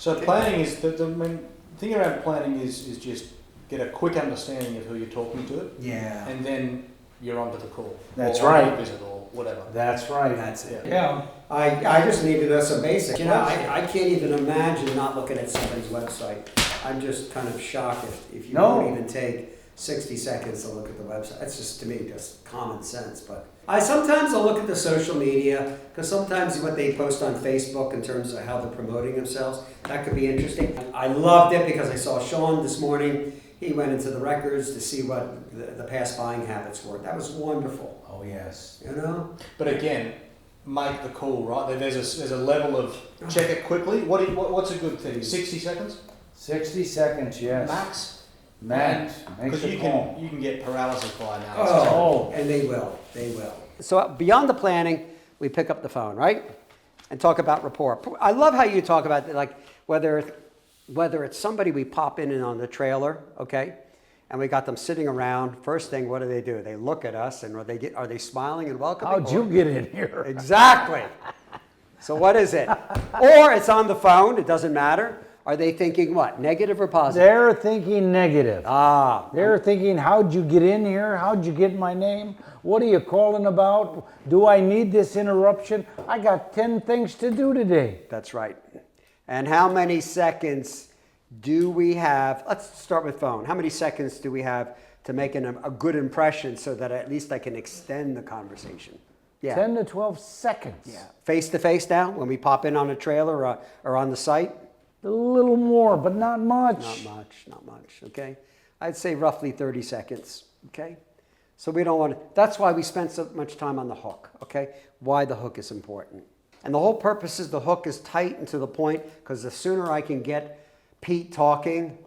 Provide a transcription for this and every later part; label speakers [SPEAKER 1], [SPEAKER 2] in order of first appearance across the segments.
[SPEAKER 1] So planning is, the main thing around planning is just get a quick understanding of who you're talking to.
[SPEAKER 2] Yeah.
[SPEAKER 1] And then you're onto the call.
[SPEAKER 3] That's
[SPEAKER 1] or
[SPEAKER 3] right.
[SPEAKER 1] on the visit or whatever.
[SPEAKER 3] That's right.
[SPEAKER 2] That's it.
[SPEAKER 3] Yeah.
[SPEAKER 2] I just need to know some basics. You know, I can't even imagine not looking at somebody's website. I'm just kind of shocked if you don't even take 60 seconds to look at the website. That's just, to me, just common sense. But sometimes I'll look at the social media, because sometimes what they post on Facebook in terms of how they're promoting themselves, that could be interesting. I loved it because I saw Sean this morning. He went into the records to see what the past buying habits were. That was wonderful.
[SPEAKER 3] Oh, yes.
[SPEAKER 2] You know?
[SPEAKER 1] But again, make the call, right? There's a level of check it quickly. What's a good thing? 60 seconds?
[SPEAKER 3] 60 seconds, yes.
[SPEAKER 1] Max?
[SPEAKER 3] Max.
[SPEAKER 1] Because you can get paralysis by analysis.
[SPEAKER 3] Oh.
[SPEAKER 2] And they will. So beyond the planning, we pick up the phone, right? And talk about rapport. I love how you talk about, like, whether it's somebody we pop in on the trailer, okay? And we got them sitting around. First thing, what do? They look at us, and are they smiling and welcoming?
[SPEAKER 3] How'd you get in here?
[SPEAKER 2] Exactly. So what is it? Or it's on the phone, it doesn't matter. Are they thinking what, negative or positive?
[SPEAKER 3] They're thinking negative. They're thinking, how'd you get in here? How'd you get my name? What are you calling about? Do I need this interruption? I got 10 things to do today.
[SPEAKER 2] That's right. And how many seconds do we have? Let's start with phone. How many seconds do we have to make a good impression so that at least I can extend the conversation? Yeah.
[SPEAKER 3] 10 to 12 seconds.
[SPEAKER 2] Yeah. Face to face now, when we pop in on a trailer or on the site?
[SPEAKER 3] A little more, but not much.
[SPEAKER 2] Not much, okay? I'd say roughly 30 seconds, okay? So we don't want to, that's why we spend so much time on the hook, okay? Why the hook is important. And the whole purpose is the hook is tight and to the point, because the sooner I can get Pete talking,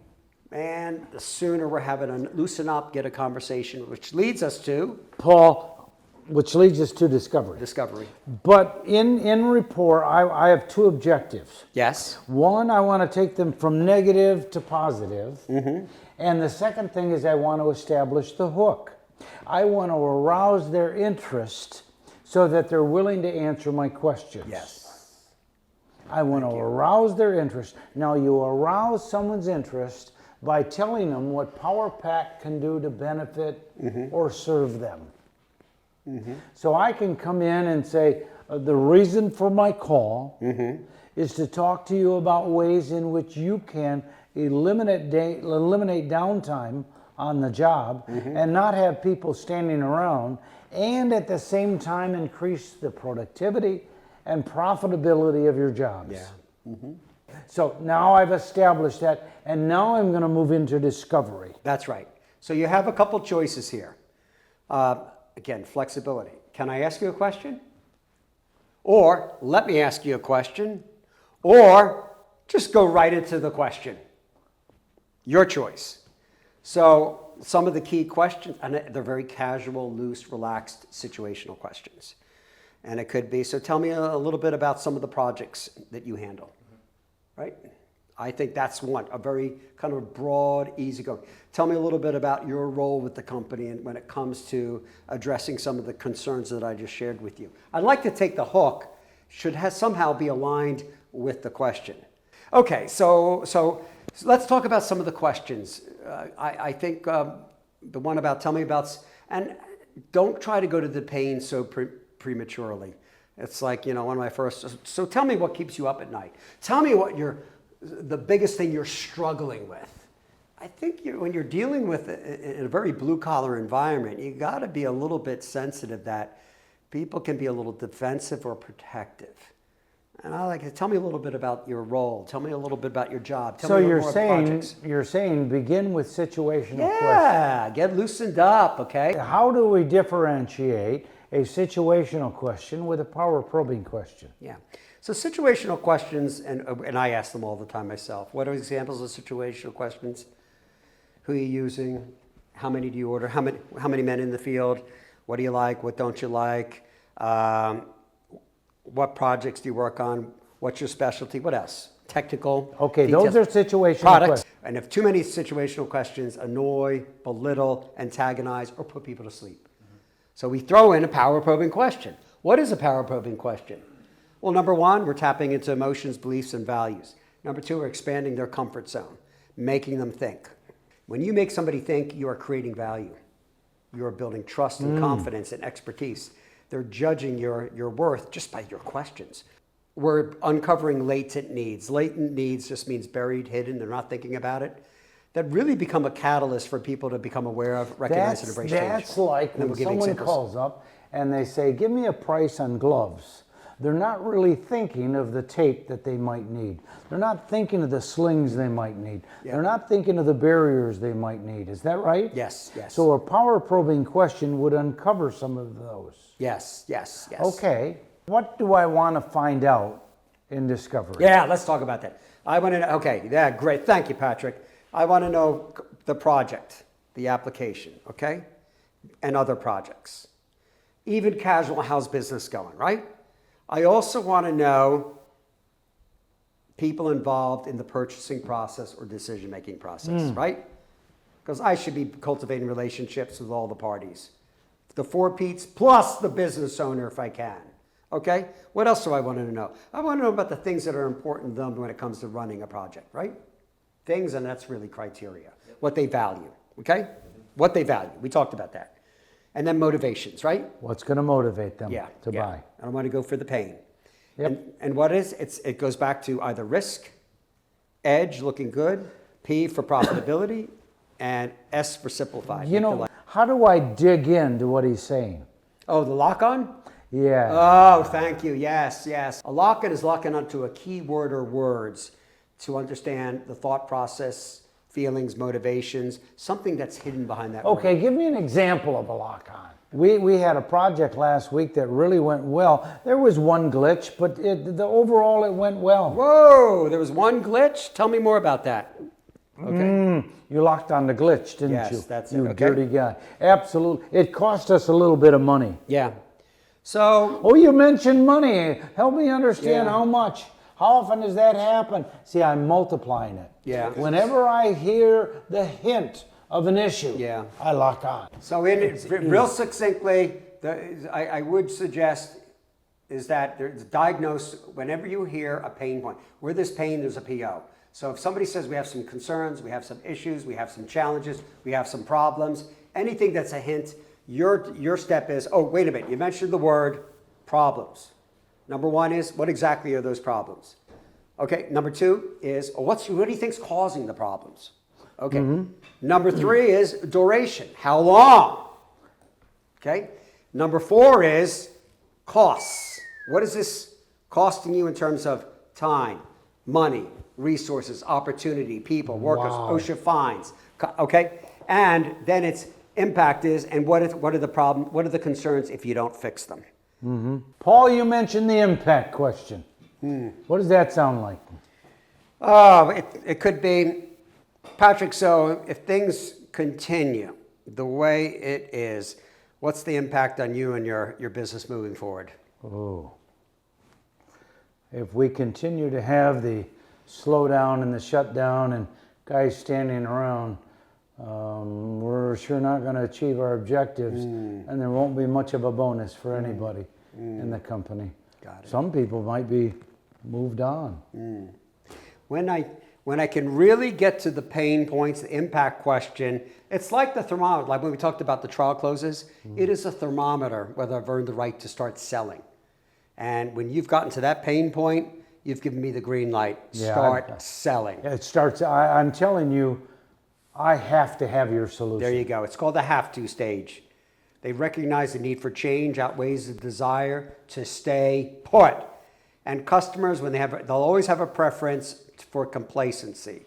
[SPEAKER 2] man, the sooner we're having to loosen up, get a conversation, which leads us to
[SPEAKER 3] Paul, which leads us to discovery.
[SPEAKER 2] discovery.
[SPEAKER 3] But in rapport, I have two objectives.
[SPEAKER 2] Yes.
[SPEAKER 3] One, I want to take them from negative to positive. And the second thing is I want to establish the hook. I want to arouse their interest so that they're willing to answer my questions.
[SPEAKER 2] Yes.
[SPEAKER 3] I want to arouse their interest. Now, you arouse someone's interest by telling them what PowerPack can do to benefit or serve them. So I can come in and say, the reason for my call is to talk to you about ways in which you can eliminate downtime on the job and not have people standing around, and at the same time increase the productivity and profitability of your jobs.
[SPEAKER 2] Yeah.
[SPEAKER 3] So now I've established that, and now I'm going to move into discovery.
[SPEAKER 2] That's right. So you have a couple choices here. Again, flexibility. Can I ask you a question? Or let me ask you a question. Or just go right into the question. Your choice. So some of the key questions, and they're very casual, loose, relaxed, situational questions. And it could be, so tell me a little bit about some of the projects that you handle, right? I think that's one, a very kind of broad, easygoing. Tell me a little bit about your role with the company and when it comes to addressing some of the concerns that I just shared with you. I'd like to take the hook, should somehow be aligned with the question. Okay, so let's talk about some of the questions. I think the one about tell me about, and don't try to go to the pain so prematurely. It's like, one of my first, so tell me what keeps you up at night. Tell me what the biggest thing you're struggling with. I think when you're dealing with in a very blue-collar environment, you got to be a little bit sensitive that people can be a little defensive or protective. And I like to tell me a little bit about your role. Tell me a little bit about your job. Tell me more about projects.
[SPEAKER 3] You're saying begin with situational questions.
[SPEAKER 2] Yeah, get loosened up, okay?
[SPEAKER 3] How do we differentiate a situational question with a power probing question?
[SPEAKER 2] Yeah. So situational questions, and I ask them all the time myself. What are examples of situational questions? Who are you using? How many do you order? How many men in the field? What do you like? What don't you like? What projects do you work on? What's your specialty? What else? Technical.
[SPEAKER 3] Okay,
[SPEAKER 2] details,
[SPEAKER 3] those are situational
[SPEAKER 2] products.
[SPEAKER 3] questions.
[SPEAKER 2] And if too many situational questions annoy, belittle, antagonize, or put people to sleep. So we throw in a power probing question. What is a power probing question? Well, number one, we're tapping into emotions, beliefs, and values. Number two, we're expanding their comfort zone, making them think. When you make somebody think, you are creating value. You are building trust and confidence and expertise. They're judging your worth just by your questions. We're uncovering latent needs. Latent needs just means buried, hidden, they're not thinking about it. That really become a catalyst for people to become aware of, recognize, and embrace change.
[SPEAKER 3] That's like when someone calls up and they say, give me a price on gloves. They're not really thinking of the tape that they might need. They're not thinking of the slings they might need. Yeah. They're not thinking of the barriers they might need. Is that right?
[SPEAKER 2] Yes, yes.
[SPEAKER 3] So a power probing question would uncover some of those.
[SPEAKER 2] Yes, yes, yes.
[SPEAKER 3] Okay. What do I want to find out in discovery?
[SPEAKER 2] Yeah, let's talk about that. I want to know, okay, yeah, great. Thank you, Patrick. I want to know the project, the application, okay? And other projects. Even casual, how's business going, right? I also want to know people involved in the purchasing process or decision-making process, right? Because I should be cultivating relationships with all the parties. The 4 Pete's plus the business owner if I can, okay? What else do I want to know? I want to know about the things that are important to them when it comes to running a project, right? Things, and that's really criteria. What they value, okay? What they value, we talked about that. And then motivations, right?
[SPEAKER 3] What's going to motivate them to buy?
[SPEAKER 2] I don't want to go for the pain.
[SPEAKER 3] Yep.
[SPEAKER 2] And what is? It goes back to either risk, edge, looking good, P for profitability, and S for simplified.
[SPEAKER 3] You know, how do I dig into what he's saying?
[SPEAKER 2] Oh, the lock-on?
[SPEAKER 3] Yeah.
[SPEAKER 2] Oh, thank you. Yes, yes. A lock-in is locking onto a key word or words to understand the thought process, feelings, motivations, something that's hidden behind that
[SPEAKER 3] Okay,
[SPEAKER 2] word.
[SPEAKER 3] give me an example of a lock-on. We had a project last week that really went well. There was one glitch, but overall it went well.
[SPEAKER 2] Whoa, there was one glitch? Tell me more about that. Okay.
[SPEAKER 3] You locked on the glitch, didn't you?
[SPEAKER 2] Yes, that's it.
[SPEAKER 3] You
[SPEAKER 2] Okay.
[SPEAKER 3] dirty guy. Absolutely. It cost us a little bit of money.
[SPEAKER 2] Yeah. So,
[SPEAKER 3] Oh, you mentioned money. Help me understand
[SPEAKER 2] Yeah.
[SPEAKER 3] how much. How often does that happen? See, I'm multiplying it.
[SPEAKER 2] Yeah.
[SPEAKER 3] Whenever I hear the hint of an issue,
[SPEAKER 2] Yeah.
[SPEAKER 3] I lock on.
[SPEAKER 2] so real succinctly, I would suggest is that there's diagnose whenever you hear a pain point. Where there's pain, there's a PO. So if somebody says we have some concerns, we have some issues, we have some challenges, we have some problems, anything that's a hint, your step is, oh, wait a minute, you mentioned the word problems. Number one is, what exactly are those problems? Okay, number two is, what do you think's causing the problems? Okay. Number three is duration. How long? Okay. Number four is costs. What is this costing you in terms of time, money, resources, opportunity, people, workers,
[SPEAKER 3] Wow.
[SPEAKER 2] OSHA fines? Okay. And then its impact is, and what are the problems? What are the concerns if you don't fix them?
[SPEAKER 3] Paul, you mentioned the impact question. What does that sound like?
[SPEAKER 2] Oh, it could be, Patrick, so if things continue the way it is, what's the impact on you and your business moving forward?
[SPEAKER 3] Oh. If we continue to have the slowdown and the shutdown and guys standing around, we're sure not going to achieve our objectives, and there won't be much of a bonus for anybody in the company.
[SPEAKER 2] Got it.
[SPEAKER 3] Some people might be moved on.
[SPEAKER 2] When I can really get to the pain points, the impact question, it's like the thermometer, like when we talked about the trial closes, it is a thermometer whether I've earned the right to start selling. And when you've gotten to that pain point, you've given me the green light. Start selling.
[SPEAKER 3] It starts, I'm telling you, I have to have your solution.
[SPEAKER 2] There you go. It's called the have to stage. They recognize the need for change outweighs the desire to stay put. And customers, they'll always have a preference for complacency,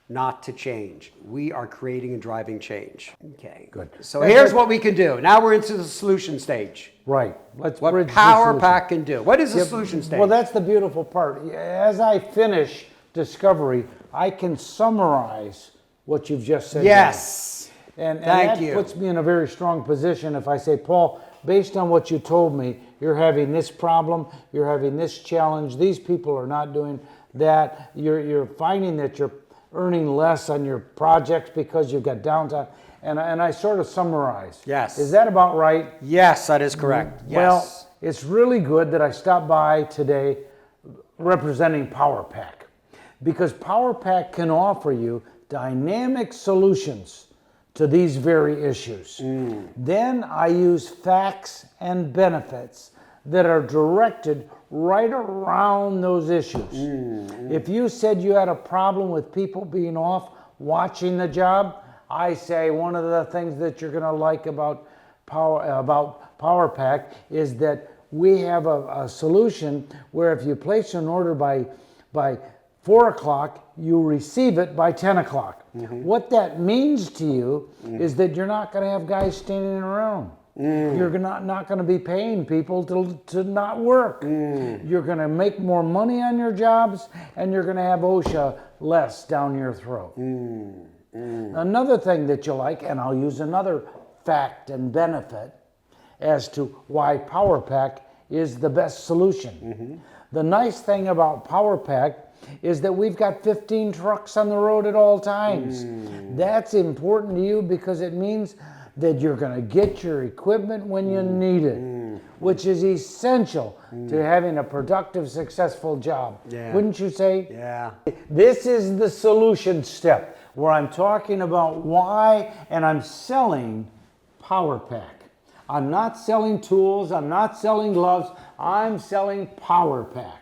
[SPEAKER 2] not to change. We are creating and driving change. Okay.
[SPEAKER 3] Good.
[SPEAKER 2] So here's what we can do. Now we're into the solution stage.
[SPEAKER 3] Right. Let's
[SPEAKER 2] What
[SPEAKER 3] bridge the
[SPEAKER 2] Power
[SPEAKER 3] solution.
[SPEAKER 2] Pack can do. What is the solution stage?
[SPEAKER 3] Well, that's the beautiful part. As I finish discovery, I can summarize what you've just said.
[SPEAKER 2] Yes.
[SPEAKER 3] And
[SPEAKER 2] Thank
[SPEAKER 3] that
[SPEAKER 2] you.
[SPEAKER 3] puts me in a very strong position if I say, Paul, based on what you told me, you're having this problem, you're having this challenge, these people are not doing that, you're finding that you're earning less on your projects because you've got downtime, and I sort of summarize.
[SPEAKER 2] Yes.
[SPEAKER 3] Is that about right?
[SPEAKER 2] Yes, that is correct. Yes.
[SPEAKER 3] Well, it's really good that I stopped by today representing Power Pack. because PowerPack can offer you dynamic solutions to these very issues. Then I use facts and benefits that are directed right around those issues. If you said you had a problem with people being off watching the job, I say one of the things that you're going to like about PowerPack is that we have a solution where if you place an order by 4 o'clock, you receive it by 10 o'clock. What that means to you is that you're not going to have guys standing around. You're not going to be paying people to not work. You're going to make more money on your jobs, and you're going to have OSHA less down your throat. Another thing that you like, and I'll use another fact and benefit as to why PowerPack is the best solution. The nice thing about PowerPack is that we've got 15 trucks on the road at all times. That's important to you because it means that you're going to get your equipment when you need it, which is essential to having a productive, successful job. Wouldn't you say?
[SPEAKER 2] Yeah.
[SPEAKER 3] This is the solution step where I'm talking about why, and I'm selling PowerPack. I'm not selling tools, I'm not selling gloves, I'm selling PowerPack.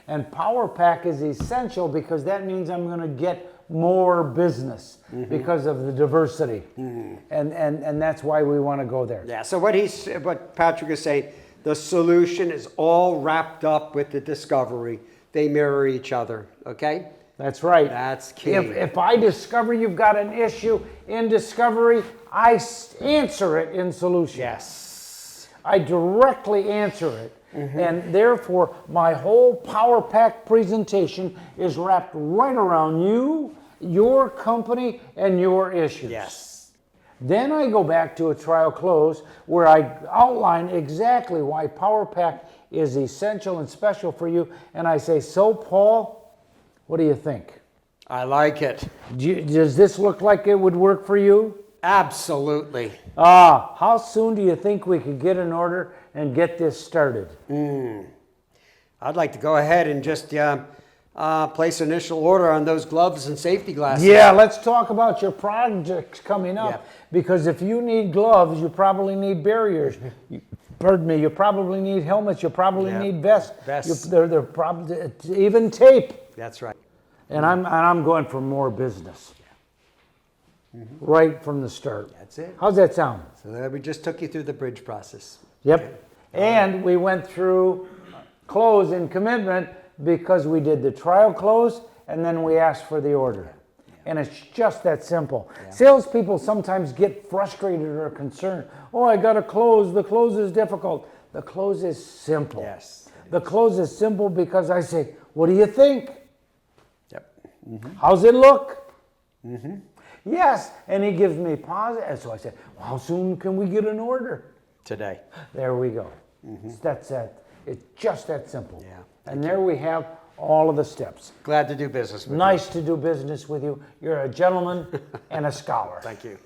[SPEAKER 3] And PowerPack is essential because that means I'm going to get more business because of the diversity. And that's why we want to go there.
[SPEAKER 2] Yeah, so what Patrick is saying, the solution is all wrapped up with the discovery. They mirror each other, okay?
[SPEAKER 3] That's right.
[SPEAKER 2] That's key.
[SPEAKER 3] If I discover you've got an issue in discovery, I answer it in solution.
[SPEAKER 2] Yes.
[SPEAKER 3] I directly answer it. And therefore, my whole PowerPack presentation is wrapped right around you, your company, and your issues.
[SPEAKER 2] Yes.
[SPEAKER 3] Then I go back to a trial close where I outline exactly why PowerPack is essential and special for you. And I say, so Paul, what do you think?
[SPEAKER 2] I like it.
[SPEAKER 3] Does this look like it would work for you?
[SPEAKER 2] Absolutely.
[SPEAKER 3] How soon do you think we could get an order and get this started?
[SPEAKER 2] I'd like to go ahead and just place an initial order on those gloves and safety glasses.
[SPEAKER 3] Yeah, let's talk about your projects coming up.
[SPEAKER 2] Yeah.
[SPEAKER 3] Because if you need gloves, you probably need barriers. Pardon me, you probably need helmets, you probably need vests. They're probably even tape.
[SPEAKER 2] That's right.
[SPEAKER 3] And I'm going for more business. Right from the start.
[SPEAKER 2] That's it.
[SPEAKER 3] How's that sound?
[SPEAKER 2] So there we just took you through the bridge process.
[SPEAKER 3] Yep. And we went through close and commitment because we did the trial close and then we asked for the order. And it's just that simple. Salespeople sometimes get frustrated or concerned. Oh, I got to close. The close is difficult. The close is simple.
[SPEAKER 2] Yes.
[SPEAKER 3] The close is simple because I say, what do you think?
[SPEAKER 2] Yep.
[SPEAKER 3] How's it look? Yes. And he gives me positive. And so I said, well, how soon can we get an order?
[SPEAKER 2] Today.
[SPEAKER 3] There we go. That's that. It's just that simple.
[SPEAKER 2] Yeah.
[SPEAKER 3] And there we have all of the steps.
[SPEAKER 2] Glad to do business with you.
[SPEAKER 3] Nice to do business with you. You're a gentleman and a scholar.
[SPEAKER 2] Thank you.